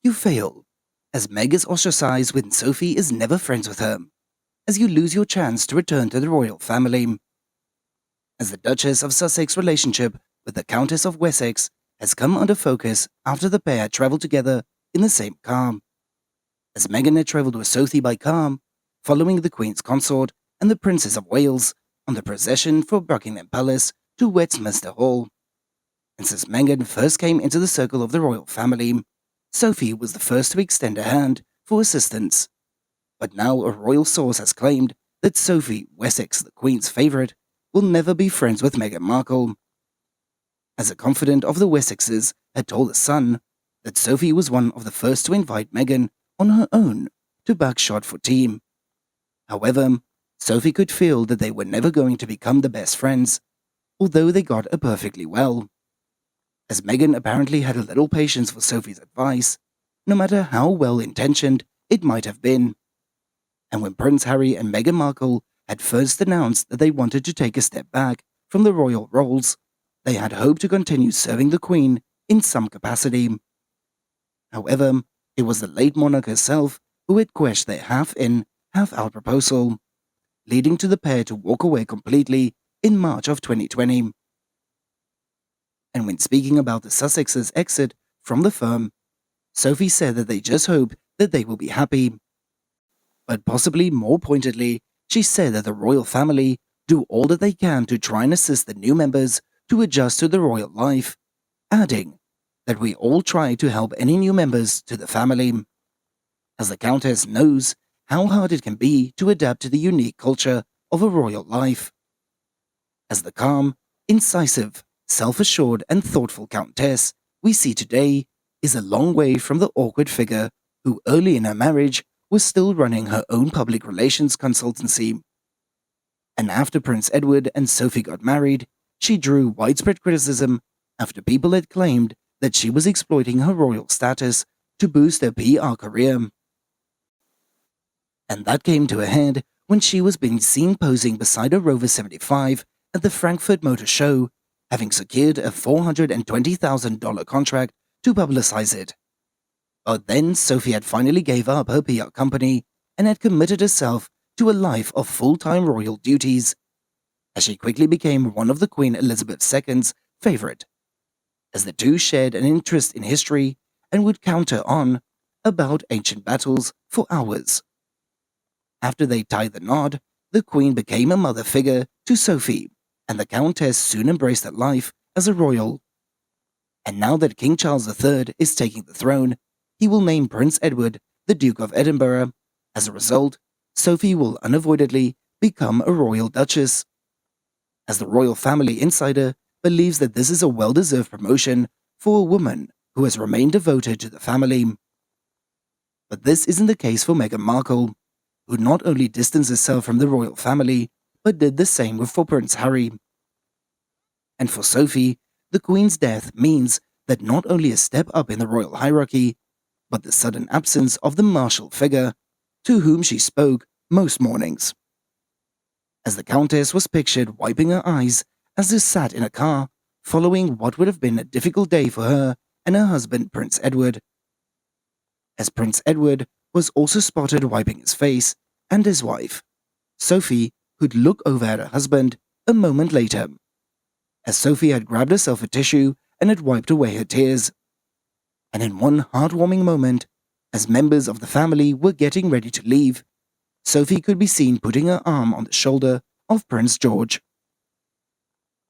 You fail, as Meg is ostracized when Sophie is never friends with her, as you lose your chance to return to the royal family. As the Duchess of Sussex relationship with the Countess of Wessex has come under focus after the pair travelled together in the same car. As Meghan had travelled with Sophie by car, following the Queen's consort and the Princess of Wales on the procession from Buckingham Palace to Westminster Hall. And since Meghan first came into the circle of the royal family, Sophie was the first to extend a hand for assistance. But now a royal source has claimed that Sophie, Wessex, the Queen's favourite, will never be friends with Meghan Markle. As a confidant of the Wessexes had told The Sun that Sophie was one of the first to invite Meghan on her own to Bagshot for tea. However, Sophie could feel that they were never going to become the best friends, although they got on perfectly well. As Meghan apparently had a little patience for Sophie's advice, no matter how well-intentioned it might have been. And when Prince Harry and Meghan Markle had first announced that they wanted to take a step back from the royal roles, they had hoped to continue serving the Queen in some capacity. However, it was the late monarch herself who had quashed their half-in, half-out proposal, leading to the pair to walk away completely in March of 2020. And when speaking about the Sussexes' exit from the firm, Sophie said that they just hope that they will be happy. But possibly more pointedly, she said that the royal family do all that they can to try and assist the new members to adjust to the royal life, adding that we all try to help any new members to the family, as the Countess knows how hard it can be to adapt to the unique culture of a royal life. As the calm, incisive, self-assured and thoughtful Countess we see today is a long way from the awkward figure who early in her marriage was still running her own public relations consultancy. And after Prince Edward and Sophie got married, she drew widespread criticism after people had claimed that she was exploiting her royal status to boost her PR career. And that came to a head when she was being seen posing beside a Rover 75 at the Frankfurt Motor Show, having secured a $420,000 contract to publicize it. But then Sophie had finally gave up her PR company and had committed herself to a life of full-time royal duties, as she quickly became one of the Queen Elizabeth II's favourite, as the two shared an interest in history and would counter on about ancient battles for hours. After they tied the knot, the Queen became a mother figure to Sophie, and the Countess soon embraced her life as a royal. And now that King Charles III is taking the throne, he will name Prince Edward the Duke of Edinburgh. As a result, Sophie will unavoidably become a royal duchess. As the royal family insider believes that this is a well-deserved promotion for a woman who has remained devoted to the family. But this isn't the case for Meghan Markle, who not only distanced herself from the royal family, but did the same for Prince Harry. And for Sophie, the Queen's death means that not only a step up in the royal hierarchy, but the sudden absence of the martial figure to whom she spoke most mornings. As the Countess was pictured wiping her eyes as they sat in a car, following what would have been a difficult day for her and her husband Prince Edward. As Prince Edward was also spotted wiping his face, and his wife, Sophie, could look over at her husband a moment later, as Sophie had grabbed herself a tissue and had wiped away her tears. And in one heartwarming moment, as members of the family were getting ready to leave, Sophie could be seen putting her arm on the shoulder of Prince George.